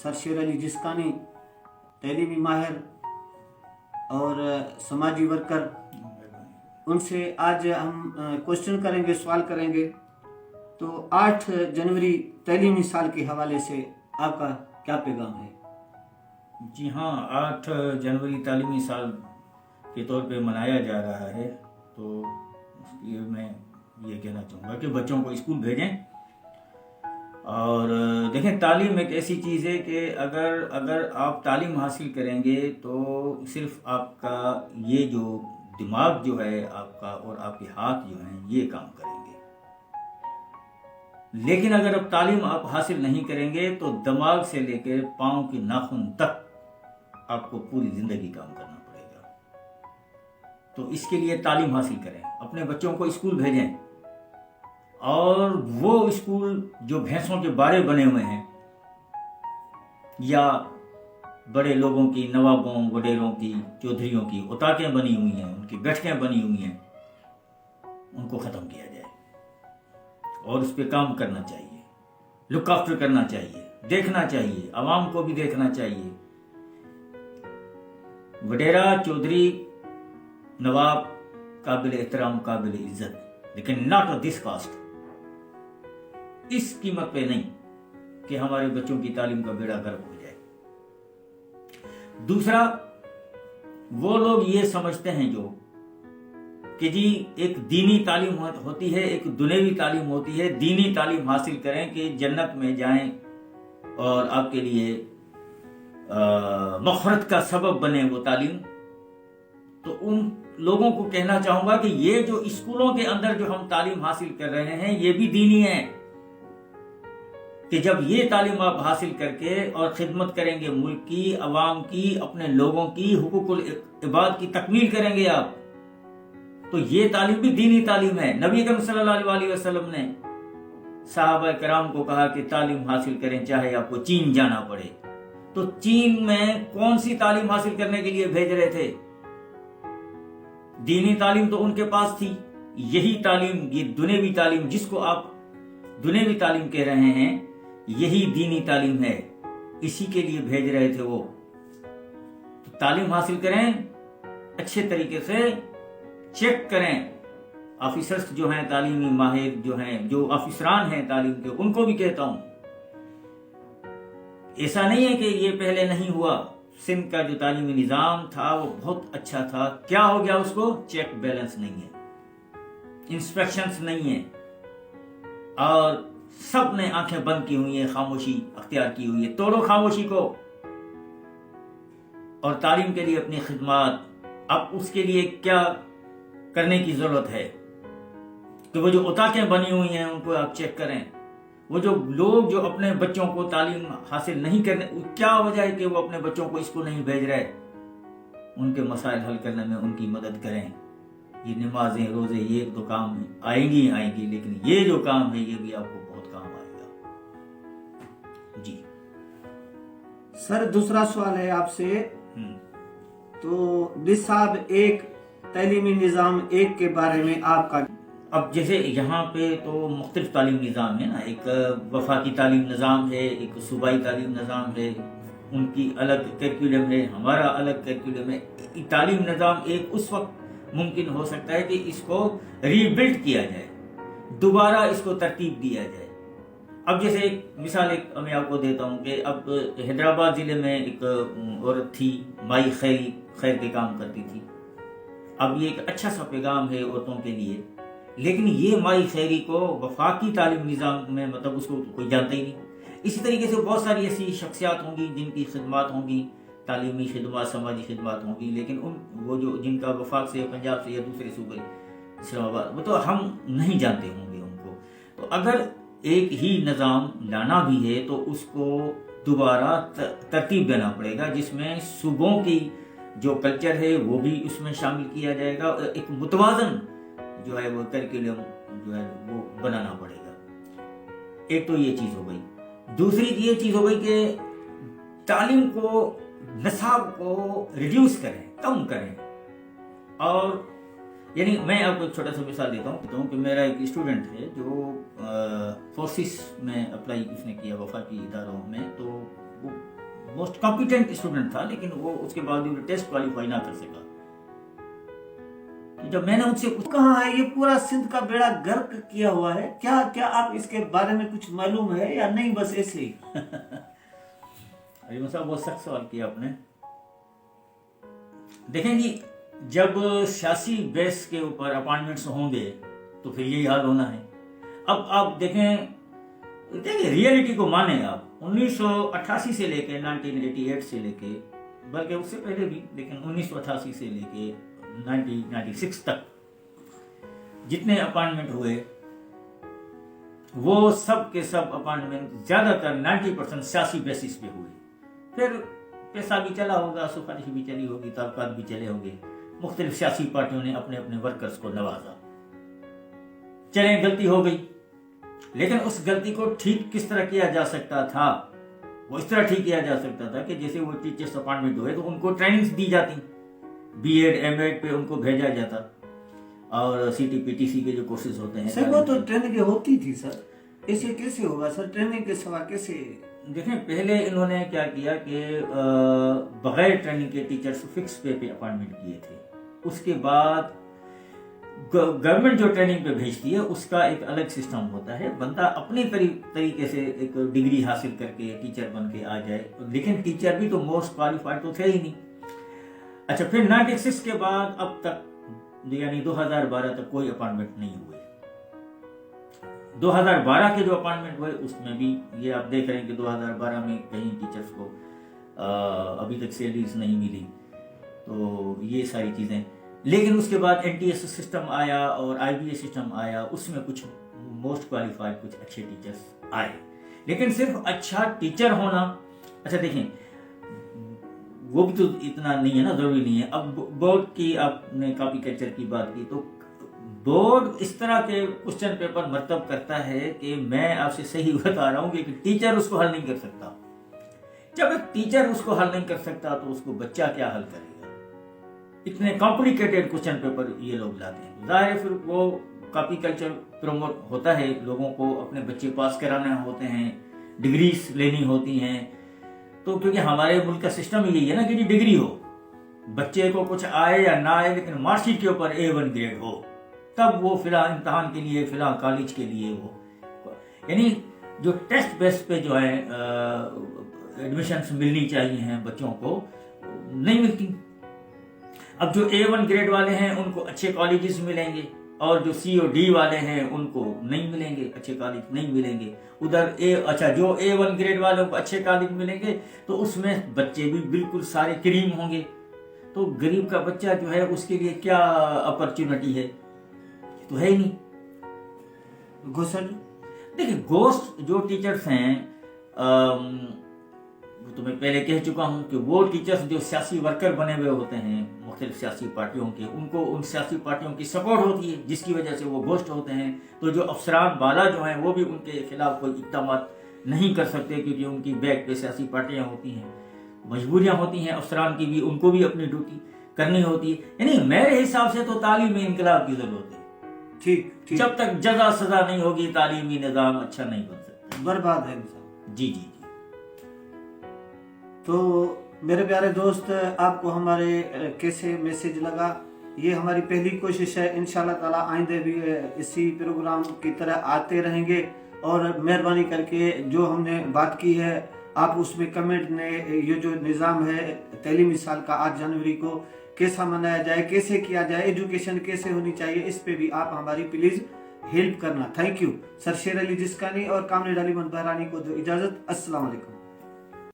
سر شیر علی جسکانی، تعلیمی ماہر اور سماجی ورکر، ان سے آج ہم کوشچن کریں گے، سوال کریں گے۔ تو 8 جنوری تعلیمی سال کے حوالے سے آپ کا کیا پیغام ہے؟ جی ہاں، 8 جنوری تعلیمی سال کے طور پہ منایا جا رہا ہے، تو اس لیے میں یہ کہنا چاہوں گا کہ بچوں کو اسکول بھیجیں۔ اور دیکھیں، تعلیم ایک ایسی چیز ہے کہ اگر آپ تعلیم حاصل کریں گے تو صرف آپ کا یہ جو دماغ جو ہے آپ کا اور آپ کے ہاتھ جو ہیں یہ کام کریں گے، لیکن اگر اب تعلیم آپ حاصل نہیں کریں گے تو دماغ سے لے کے پاؤں کے ناخن تک آپ کو پوری زندگی کام کرنا پڑے گا۔ تو اس کے لیے تعلیم حاصل کریں، اپنے بچوں کو اسکول بھیجیں، اور وہ اسکول جو بھینسوں کے باڑے بنے ہوئے ہیں یا بڑے لوگوں کی، نوابوں، وڈیروں کی، چودھریوں کی اتاقیں بنی ہوئی ہیں، ان کی بیٹھکیں بنی ہوئی ہیں، ان کو ختم کیا جائے اور اس پہ کام کرنا چاہیے، لک آفٹر کرنا چاہیے، دیکھنا چاہیے، عوام کو بھی دیکھنا چاہیے۔ وڈیرا، چودھری، نواب قابل احترام، قابل عزت، لیکن ناٹ آف دس کاسٹ، اس قیمت پہ نہیں کہ ہمارے بچوں کی تعلیم کا بیڑا غرق ہو جائے۔ دوسرا، وہ لوگ یہ سمجھتے ہیں جو کہ جی ایک دینی تعلیم ہوتی ہے، ایک دنیوی تعلیم ہوتی ہے، دینی تعلیم حاصل کریں کہ جنت میں جائیں اور آپ کے لیے مغفرت کا سبب بنے وہ تعلیم۔ تو ان لوگوں کو کہنا چاہوں گا کہ یہ جو اسکولوں کے اندر جو ہم تعلیم حاصل کر رہے ہیں یہ بھی دینی ہے، کہ جب یہ تعلیم آپ حاصل کر کے اور خدمت کریں گے ملک کی، عوام کی، اپنے لوگوں کی، حقوق العباد کی تکمیل کریں گے آپ، تو یہ تعلیم بھی دینی تعلیم ہے۔ نبی اکرم صلی اللہ علیہ وسلم نے صحابہ کرام کو کہا کہ تعلیم حاصل کریں چاہے آپ کو چین جانا پڑے۔ تو چین میں کون سی تعلیم حاصل کرنے کے لیے بھیج رہے تھے؟ دینی تعلیم تو ان کے پاس تھی۔ یہی تعلیم، یہ دنیوی تعلیم جس کو آپ دنیوی تعلیم کہہ رہے ہیں، یہی دینی تعلیم ہے، اسی کے لیے بھیج رہے تھے وہ۔ تو تعلیم حاصل کریں، اچھے طریقے سے چیک کریں۔ آفیسرز جو ہیں، تعلیمی ماہر جو ہیں، جو آفیسران ہیں تعلیم کے، ان کو بھی کہتا ہوں، ایسا نہیں ہے کہ یہ پہلے نہیں ہوا۔ سندھ کا جو تعلیمی نظام تھا وہ بہت اچھا تھا، کیا ہو گیا؟ اس کو چیک بیلنس نہیں ہے، انسپیکشنز نہیں ہے، اور سب نے آنکھیں بند کی ہوئی ہیں، خاموشی اختیار کی ہوئی ہے۔ توڑو خاموشی کو اور تعلیم کے لیے اپنی خدمات۔ اب اس کے لیے کیا کرنے کی ضرورت ہے کہ وہ جو اتاقیں بنی ہوئی ہیں ان کو آپ چیک کریں۔ وہ جو لوگ جو اپنے بچوں کو تعلیم حاصل نہیں کرنے، کیا وجہ ہے کہ وہ اپنے بچوں کو اسکول نہیں بھیج رہے، ان کے مسائل حل کرنے میں ان کی مدد کریں۔ یہ نمازیں، روزے، یہ تو کام آئیں گی، لیکن یہ جو کام ہے یہ بھی آپ کو بہت کام آئے گا۔ جی سر، دوسرا سوال ہے آپ سے، تو نصاب 1، تعلیمی نظام 1 کے بارے میں آپ کا؟ اب جیسے یہاں پہ تو مختلف تعلیم نظام ہے نا، ایک وفاقی تعلیم نظام ہے، ایک صوبائی تعلیم نظام ہے، ان کی الگ کیریکولم ہے، ہمارا الگ کیریکولم ہے۔ تعلیم نظام ایک اس وقت ممکن ہو سکتا ہے کہ اس کو ری بلڈ کیا جائے، دوبارہ اس کو ترتیب دیا جائے۔ اب جیسے ایک مثال میں آپ کو دیتا ہوں کہ اب حیدرآباد ضلع میں ایک عورت تھی، مائی خیری، خیر کے کام کرتی تھی۔ اب یہ ایک اچھا سا پیغام ہے عورتوں کے لیے، لیکن یہ مائی خیری کو وفاقی تعلیم نظام میں مطلب اس کو کوئی جانتا ہی نہیں۔ اسی طریقے سے بہت ساری ایسی شخصیات ہوں گی جن کی خدمات ہوں گی، تعلیمی خدمات، سماجی خدمات ہوں گی، لیکن وہ جو جن کا وفاق سے، پنجاب سے یا دوسرے صوبے، اسلام آباد، وہ تو ہم نہیں جانتے ہوں گے ان کو۔ تو اگر ایک ہی نظام لانا بھی ہے تو اس کو دوبارہ ترتیب دینا پڑے گا، جس میں صوبوں کی جو کلچر ہے وہ بھی اس میں شامل کیا جائے گا، اور ایک متوازن جو ہے وہ کریکولم جو ہے وہ بنانا پڑے گا۔ ایک تو یہ چیز ہو گئی۔ دوسری یہ چیز ہو گئی کہ تعلیم کو، نصاب کو ریڈیوس کریں، کم کریں۔ اور یعنی میں آپ کو ایک چھوٹا سا مثال دیتا ہوں کہ میرا ایک اسٹوڈنٹ ہے جو فورسز میں اپلائی اس نے کیا وفاقی اداروں میں، تو وہ موسٹ کمپیٹنٹ اسٹوڈنٹ تھا، لیکن وہ اس کے باوجود ٹیسٹ کوالیفائی نہ کر سکا. جب میں نے ان سے کہاں ہے یہ پورا سندھ کا بیڑا غرق کیا ہوا ہے، کیا آپ اس کے بارے میں کچھ معلوم ہے یا نہیں بس ایسے ہی؟ علی صاحب بہت سخت سوال کیا آپ نے. دیکھیں جی، جب سیاسی بیس کے اوپر اپائنٹمنٹس ہوں گے تو پھر یہی حال ہونا ہے. اب آپ دیکھیں ریئلٹی کو مانیں. آپ 1988 سے لے کے 1988 سے لے کے، بلکہ اس سے پہلے بھی، لیکن 1988 سے لے کے 1996 تک جتنے اپائنٹمنٹ ہوئے وہ سب کے سب اپائنٹمنٹ زیادہ تر 90% سیاسی بیسس پہ ہوئے. پھر پیسہ بھی چلا ہوگا، سفارش بھی چلی ہوگی، تعلقات بھی چلے ہوں گے. مختلف سیاسی پارٹیوں نے اپنے اپنے ورکرز کو نوازا. چلیں غلطی ہو گئی، لیکن اس غلطی کو ٹھیک کس طرح کیا جا سکتا تھا؟ وہ اس طرح ٹھیک کیا جا سکتا تھا کہ جیسے وہ ٹیچرس اپائنٹمنٹ ہوئے تو ان کو ٹریننگز دی جاتی، بی ایڈ ایم ایڈ پہ ان کو بھیجا جاتا، اور C T P T C کے جو کورسز ہوتے ہیں سر وہ تو ٹریننگ ہوتی تھی. سر ایسے کیسے ہوگا سر؟ ٹریننگ کے سوا کیسے؟ دیکھیں پہلے انہوں نے کیا کیا کہ بغیر ٹریننگ کے ٹیچرز فکس پے پہ اپائنٹمنٹ کیے تھے. اس کے بعد گورنمنٹ جو ٹریننگ پہ بھیجتی ہے اس کا ایک الگ سسٹم ہوتا ہے. بندہ اپنے طریقے سے ایک ڈگری حاصل کر کے ٹیچر بن کے آ جائے، لیکن ٹیچر بھی تو موسٹ کوالیفائڈ تو تھے ہی نہیں. اچھا، پھر 96 کے بعد اب تک یعنی 2012 تک کوئی اپائنٹمنٹ نہیں ہوئے. 2012 کے جو اپائنٹمنٹ ہوئے اس میں بھی یہ آپ دیکھ رہے ہیں کہ 2012 میں کہیں ٹیچرز کو ابھی تک سیلریز نہیں ملی. تو یہ ساری چیزیں. لیکن اس کے بعد این ٹی ایس سسٹم آیا اور آئی بی اے سسٹم آیا، اس میں کچھ موسٹ کوالیفائڈ کچھ اچھے ٹیچرز آئے. لیکن صرف اچھا ٹیچر ہونا، اچھا دیکھیں وہ بھی تو اتنا نہیں ہے نا، ضروری نہیں ہے. اب بورڈ کی آپ نے کاپی کلچر کی بات کی تو بورڈ اس طرح کے کوسچن پیپر مرتب کرتا ہے کہ میں آپ سے صحیح بتا رہا ہوں کہ ٹیچر اس کو حل نہیں کر سکتا. جب ایک ٹیچر اس کو حل نہیں کر سکتا تو اس کو بچہ کیا حل کرے گا؟ اتنے کمپلیکیٹڈ کوسچن پیپر یہ لوگ لاتے ہیں. ظاہر ہے پھر وہ کاپی کلچر پروموٹ ہوتا ہے، لوگوں کو اپنے بچے پاس کرانے ہوتے ہیں، ڈگریز لینی ہوتی ہیں. تو کیونکہ ہمارے ملک کا سسٹم یہی ہے نا کہ ڈگری ہو، بچے کو کچھ آئے یا نہ آئے لیکن مارک شیٹ کے اوپر A1 گریڈ ہو، تب وہ فلاں امتحان کے لیے فلاں کالج کے لیے وہ، یعنی جو ٹیسٹ بیس پہ جو ہے ایڈمیشنز ملنی چاہیے ہیں بچوں کو نہیں ملتی. اب جو A1 گریڈ والے ہیں ان کو اچھے کالجز ملیں گے، اور جو C اور D والے ہیں ان کو نہیں ملیں گے، اچھے کالج نہیں ملیں گے. ادھر اچھا جو A1 گریڈ والوں کو اچھے کالج ملیں گے تو اس میں بچے بھی بالکل سارے کریم ہوں گے. تو غریب کا بچہ جو ہے اس کے لیے کیا اپرچونٹی ہے؟ یہ تو ہے ہی نہیں. گوسٹ دیکھیں گوسٹ جو ٹیچرز ہیں تو میں پہلے کہہ چکا ہوں کہ وہ ٹیچرز جو سیاسی ورکر بنے ہوئے ہوتے ہیں مختلف سیاسی پارٹیوں کے، ان کو ان سیاسی پارٹیوں کی سپورٹ ہوتی ہے جس کی وجہ سے وہ گوشت ہوتے ہیں. تو جو افسران بالا جو ہیں وہ بھی ان کے خلاف کوئی اقدامات نہیں کر سکتے کیونکہ ان کی بیک پہ سیاسی پارٹیاں ہوتی ہیں، مجبوریاں ہوتی ہیں افسران کی بھی، ان کو بھی اپنی ڈیوٹی کرنی ہوتی ہے. یعنی میرے حساب سے تو تعلیمی انقلاب کی ضرورت ہے. ٹھیک جب تک جزا سزا نہیں ہوگی تعلیمی نظام اچھا نہیں بن سکتا، برباد ہے. جی. تو میرے پیارے دوست، آپ کو ہمارے کیسے میسج لگا؟ یہ ہماری پہلی کوشش ہے، انشاءاللہ تعالی آئندہ بھی اسی پروگرام کی طرح آتے رہیں گے. اور مہربانی کر کے جو ہم نے بات کی ہے آپ اس میں کمنٹ نے یہ جو نظام ہے تعلیمی سال کا 8 جنوری کو کیسا منایا جائے، کیسے کیا جائے، ایجوکیشن کیسے ہونی چاہیے، اس پہ بھی آپ ہماری پلیز ہیلپ کرنا. Thank you. Sir Sher Ali Jaskani اور کامریڈ علی بہرانی کو دو اجازت. السلام علیکم.